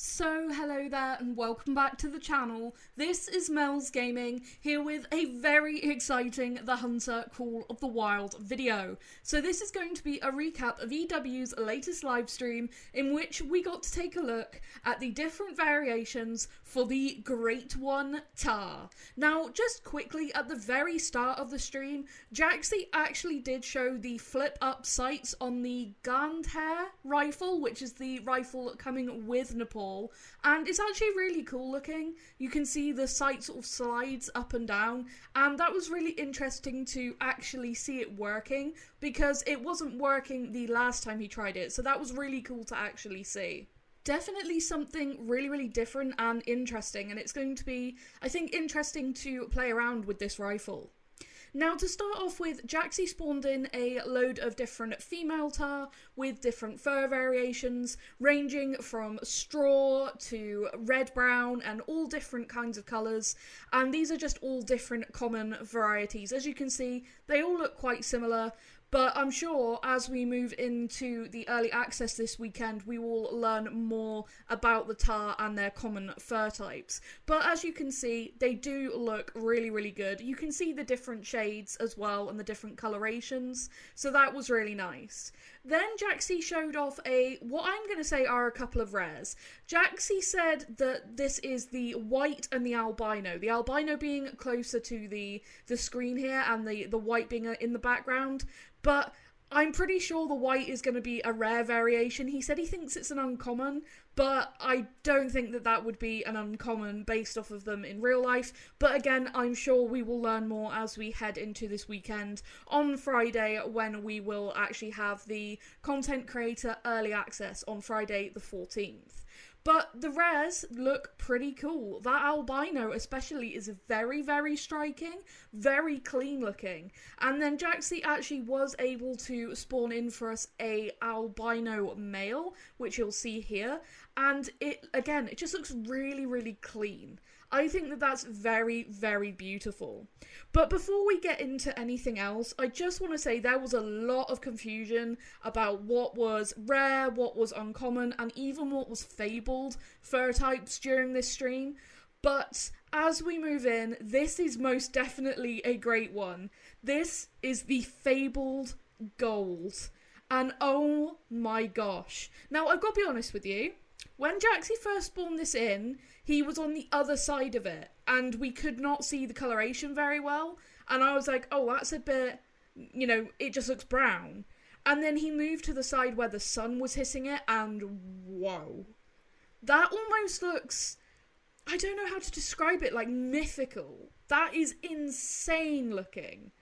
So hello there and welcome back to the channel. This is Mel's Gaming, here with a very exciting The Hunter Call of the Wild video. So this is going to be a recap of EW's latest live stream in which we got to take a look at the different variations for the Great One Tahr. Now just quickly at the very start of the stream, Jaxie actually did show the flip up sights on the Tahr rifle, which is the rifle coming with Nepal. And it's actually really cool looking. You can see the sight sort of slides up and down, and that was really interesting to actually see it working because it wasn't working the last time he tried it, so that was really cool to actually see. Definitely something really different and interesting, and it's going to be, I think, interesting to play around with this rifle. Now to start off with, Jaxie spawned in a load of different female Tahr with different fur variations ranging from straw to red-brown and all different kinds of colours, and these are just all different common varieties. As you can see, they all look quite similar, but I'm sure as we move into the early access this weekend, we will learn more about the Tahr and their common fur types. But as you can see, they do look really good. You can see the different shades as well and the different colorations, so that was really nice. Then Jaxie showed off what I'm going to say are a couple of rares. Jaxie said that this is the white and the albino being closer to the screen here and the white being in the background. But I'm pretty sure the white is going to be a rare variation. He said he thinks it's an uncommon, but I don't think that that would be an uncommon based off of them in real life. But again, I'm sure we will learn more as we head into this weekend on Friday, when we will actually have the content creator early access on Friday the 14th. But the rares look pretty cool. That albino especially is very striking, very clean looking. And then Jaxie actually was able to spawn in for us a albino male, which you'll see here. And it just looks really clean. I think that that's very beautiful. But before we get into anything else, I just want to say there was a lot of confusion about what was rare, what was uncommon, and even what was fabled fur types during this stream. But as we move in, this is most definitely a great one. This is the fabled gold. And oh my gosh. Now, I've got to be honest with you. When Jaxie first spawned this in, he was on the other side of it, and we could not see the coloration very well, and I was like, oh, that's a bit, it just looks brown. And then he moved to the side where the sun was hitting it, and whoa. That almost looks, I don't know how to describe it, like mythical. That is insane looking.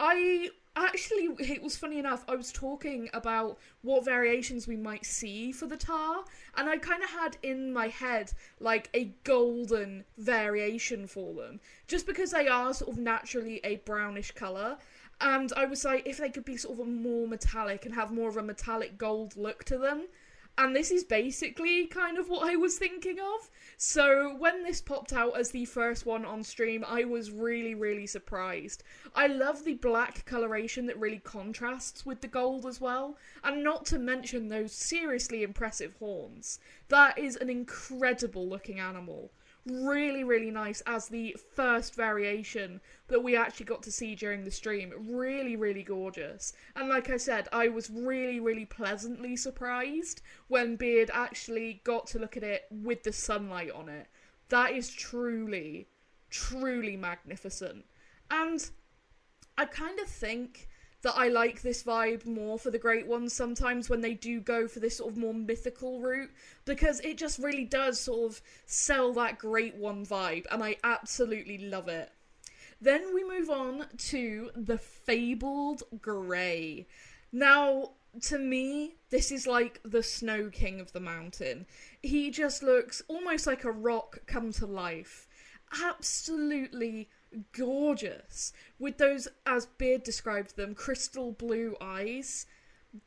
It was funny enough, I was talking about what variations we might see for the Tahr, and I kind of had in my head, like, a golden variation for them, just because they are sort of naturally a brownish colour, and I was like, if they could be sort of more metallic and have more of a metallic gold look to them. And this is basically kind of what I was thinking of. So when this popped out as the first one on stream, I was really surprised. I love the black coloration that really contrasts with the gold as well. And not to mention those seriously impressive horns. That is an incredible looking animal. Really nice as the first variation that we actually got to see during the stream. Really gorgeous. And like I said, I was really pleasantly surprised when Beard actually got to look at it with the sunlight on it. That is truly magnificent. And I kind of think that I like this vibe more for the Great Ones sometimes when they do go for this sort of more mythical route, because it just really does sort of sell that Great One vibe, and I absolutely love it. Then we move on to the Fabled Grey. Now, to me, this is like the Snow King of the mountain. He just looks almost like a rock come to life. Absolutely gorgeous, with those, as Beard described them, crystal blue eyes.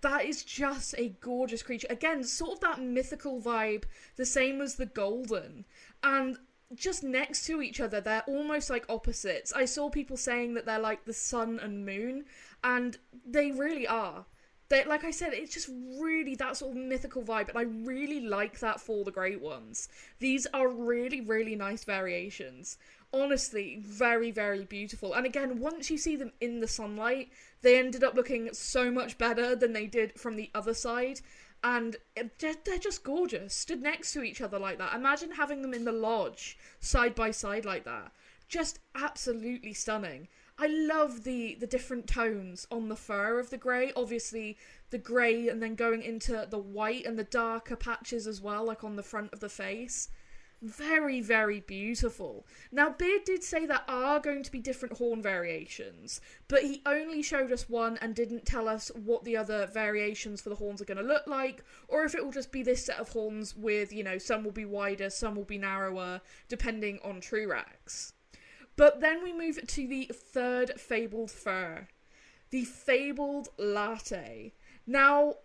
That is just a gorgeous creature. Again, sort of that mythical vibe, the same as the golden. And just next to each other, they're almost like opposites. I saw people saying that they're like the sun and moon, and they really are. like I said, it's just really that sort of mythical vibe, and I really like that for the Great Ones. These are really, really nice variations. Honestly, very, very beautiful. And again, once you see them in the sunlight, they ended up looking so much better than they did from the other side. And they're just gorgeous, stood next to each other like that. Imagine having them in the lodge, side by side like that. Just absolutely stunning. I love the different tones on the fur of the grey. Obviously, the grey and then going into the white and the darker patches as well, like on the front of the face. Very, very beautiful. Now, Beard did say there are going to be different horn variations, but he only showed us one and didn't tell us what the other variations for the horns are going to look like, or if it will just be this set of horns with, you know, some will be wider, some will be narrower, depending on Truex. But then we move to the third Fabled fur, the Fabled Latte. Now,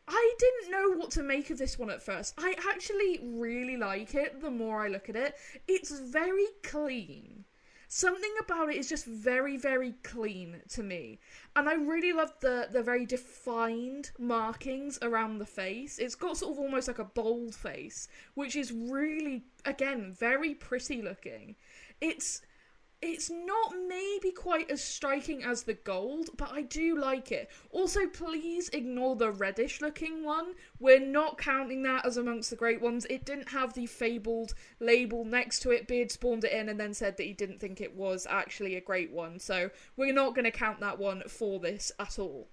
I didn't know what to make of this one at first. I actually really like it the more I look at it. It's very clean. Something about it is just very, very clean to me. And I really love the very defined markings around the face. It's got sort of almost like a bold face, which is really, again, very pretty looking. It's not maybe quite as striking as the gold, but I do like it. Also, please ignore the reddish looking one. We're not counting that as amongst the Great Ones. It didn't have the Fabled label next to it. Beard spawned it in and then said that he didn't think it was actually a Great One. So we're not going to count that one for this at all.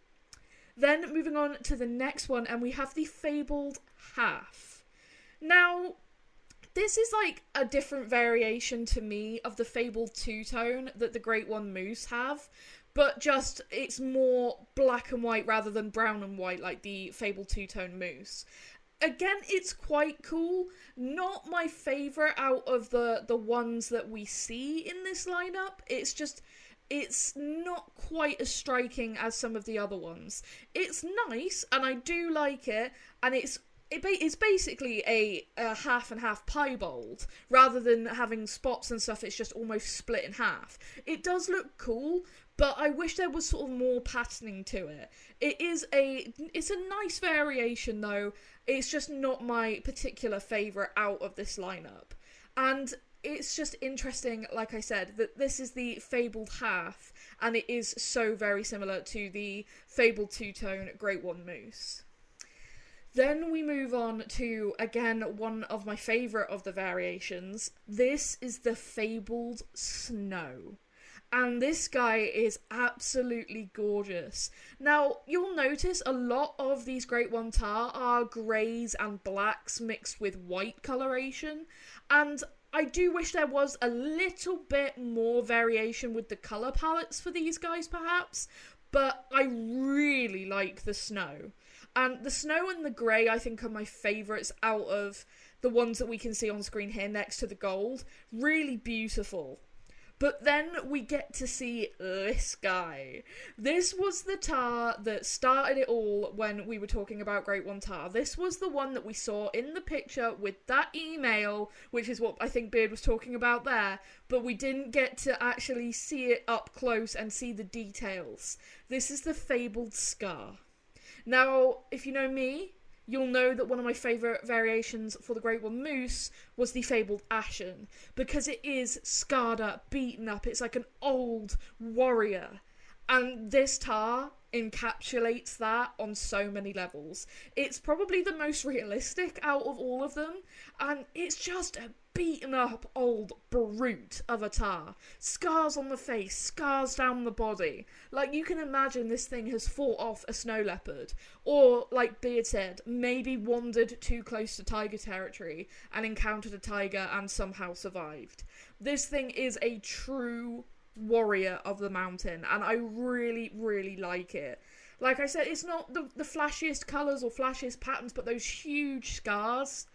Then moving on to the next one, and we have the Fabled Half. Now, this is like a different variation to me of the Fabled two-tone that the Great One Moose have, but just it's more black and white rather than brown and white like the Fabled two-tone Moose. Again, it's quite cool. Not my favourite out of the ones that we see in this lineup. It's not quite as striking as some of the other ones. It's nice, and I do like it, and it's basically a half and half piebald. Rather than having spots and stuff, it's just almost split in half. It does look cool, but I wish there was sort of more patterning to it. It's a nice variation though. It's just not my particular favourite out of this lineup. And it's just interesting, like I said, that this is the Fabled Half, and it is so very similar to the Fabled two-tone Great One Moose. Then we move on to, again, one of my favourite of the variations. This is the Fabled Snow. And this guy is absolutely gorgeous. Now, you'll notice a lot of these Great One Tahr are greys and blacks mixed with white coloration. And I do wish there was a little bit more variation with the colour palettes for these guys, perhaps. But I really like the snow. And the snow and the grey, I think, are my favourites out of the ones that we can see on screen here next to the gold. Really beautiful. But then we get to see this guy. This was the Tahr that started it all when we were talking about Great One Tahr. This was the one that we saw in the picture with that email, which is what I think Beard was talking about there, but we didn't get to actually see it up close and see the details. This is the Fabled Scar. Now, if you know me, you'll know that one of my favourite variations for the Great One Moose was the Fabled Ashen, because it is scarred up, beaten up, it's like an old warrior. And this Tahr encapsulates that on so many levels. It's probably the most realistic out of all of them, and it's just a beaten up old brute of a Tahr. Scars on the face, scars down the body. Like, you can imagine this thing has fought off a snow leopard, or, like Beard said, maybe wandered too close to tiger territory and encountered a tiger and somehow survived. This thing is a true warrior of the mountain, and I really, really like it. Like I said, it's not the flashiest colours or flashiest patterns, but those huge scars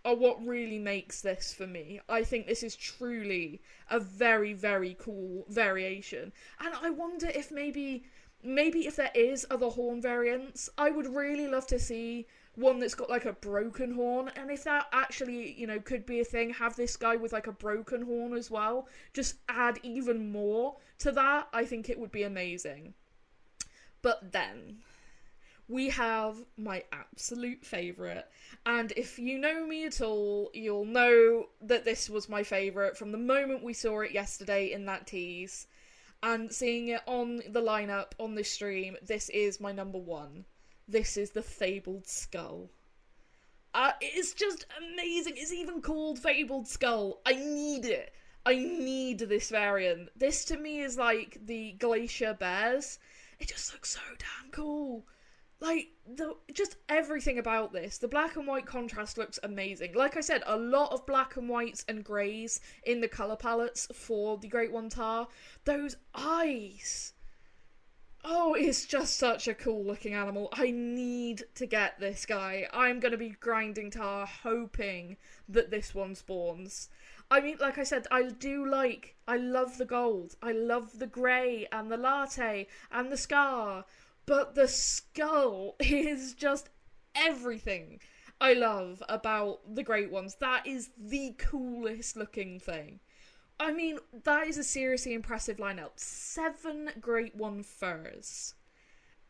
are what really makes this for me. I think this is truly a very, very cool variation. And I wonder if maybe if there is other horn variants, I would really love to see one that's got like a broken horn, and if that actually, you know, could be a thing, have this guy with like a broken horn as well, just add even more to that. I think it would be amazing. But then we have my absolute favourite. And if you know me at all, you'll know that this was my favourite from the moment we saw it yesterday in that tease. And seeing it on the lineup on this stream, this is my number one. This is the Fabled Skull. It's just amazing. It's even called Fabled Skull. I need it. I need this variant. This to me is like the Glacier Bears. It just looks so damn cool. Like, just everything about this. The black and white contrast looks amazing. Like I said, a lot of black and whites and greys in the colour palettes for the Great One Tahr. Those eyes. Oh, it's just such a cool looking animal. I need to get this guy. I'm going to be grinding Tahr, hoping that this one spawns. I mean, like I said, I love the gold. I love the grey and the latte and the scar. But the skull is just everything I love about the Great Ones. That is the coolest looking thing. I mean, that is a seriously impressive lineup. 7 Great One furs.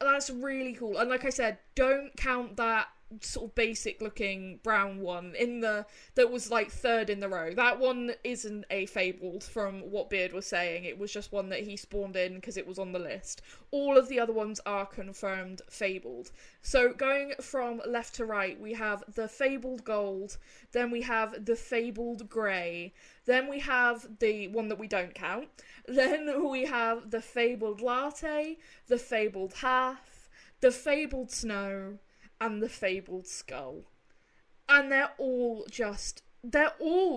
That's really cool. And like I said, don't count that sort of basic looking brown one that was like third in the row. That one isn't a Fabled from what Beard was saying. It was just one that he spawned in because it was on the list. All of the other ones are confirmed Fabled. So going from left to right, we have the Fabled Gold, then we have the Fabled Grey, then we have the one that we don't count, then we have the Fabled Latte, the Fabled Half, the Fabled Snow, and the Fabled Skull. And they're all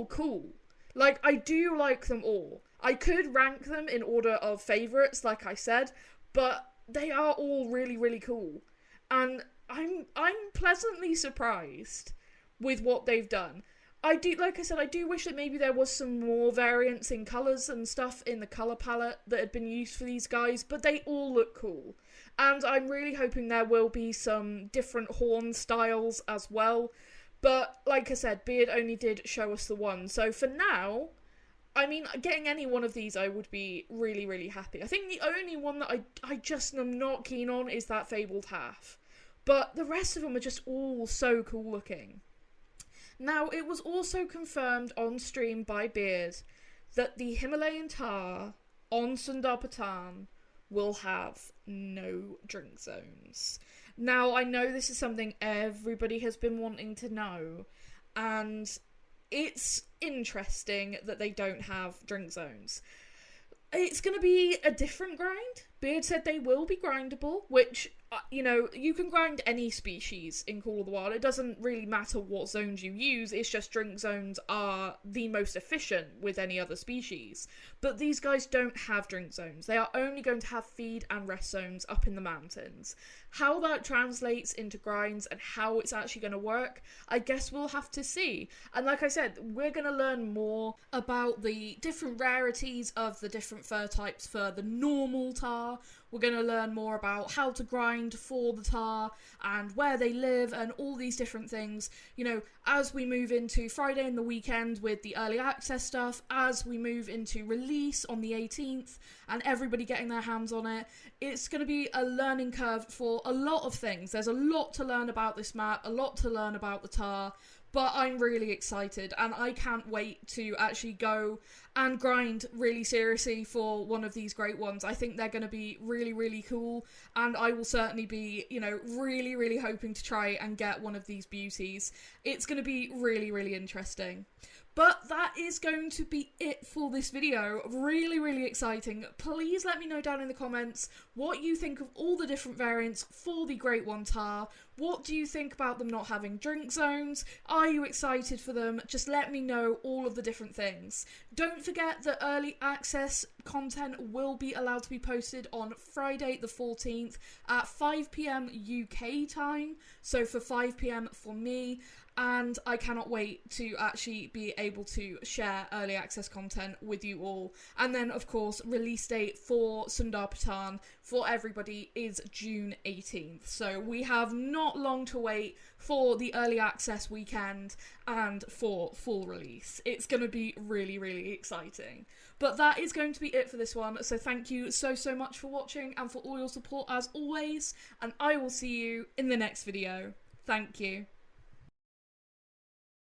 cool. Like, I do like them all. I could rank them in order of favourites, like I said, but they are all really, really cool. And I'm pleasantly surprised with what they've done. Like I said, I do wish that maybe there was some more variance in colours and stuff in the colour palette that had been used for these guys, but they all look cool. And I'm really hoping there will be some different horn styles as well. But, like I said, Beard only did show us the one. So for now, I mean, getting any one of these I would be really, really happy. I think the only one that I just am not keen on is that Fabled Half. But the rest of them are just all so cool looking. Now, it was also confirmed on stream by Beard that the Himalayan Tahr on Sundar Patan will have no drink zones. Now, I know this is something everybody has been wanting to know, and it's interesting that they don't have drink zones. It's going to be a different grind. Beard said they will be grindable, which, you know, you can grind any species in Call of the Wild. It doesn't really matter what zones you use, it's just drink zones are the most efficient with any other species. But these guys don't have drink zones. They are only going to have feed and rest zones up in the mountains. How that translates into grinds and how it's actually going to work, I guess we'll have to see. And like I said, we're going to learn more about the different rarities of the different fur types for the normal Tahr. We're going to learn more about how to grind for the Tahr and where they live and all these different things. You know, as we move into Friday and the weekend with the early access stuff, as we move into release on the 18th and everybody getting their hands on it, it's going to be a learning curve for a lot of things. There's a lot to learn about this map, a lot to learn about the Tahr. But I'm really excited and I can't wait to actually go and grind really seriously for one of these Great Ones. I think they're going to be really, really cool, and I will certainly be, you know, really, really hoping to try and get one of these beauties. It's going to be really, really interesting. But that is going to be it for this video. Really, really exciting. Please let me know down in the comments what you think of all the different variants for the Great One Tahr. What do you think about them not having drink zones? Are you excited for them? Just let me know all of the different things. Don't forget that early access content will be allowed to be posted on Friday the 14th at 5 PM UK time. So for 5 PM for me. and I cannot wait to actually be able to share early access content with you all. And then, of course, release date for Sundar Patan for everybody is June 18th. So we have not long to wait for the early access weekend and for full release. It's going to be really, really exciting. But that is going to be it for this one. So thank you so much for watching and for all your support as always. And I will see you in the next video. Thank you.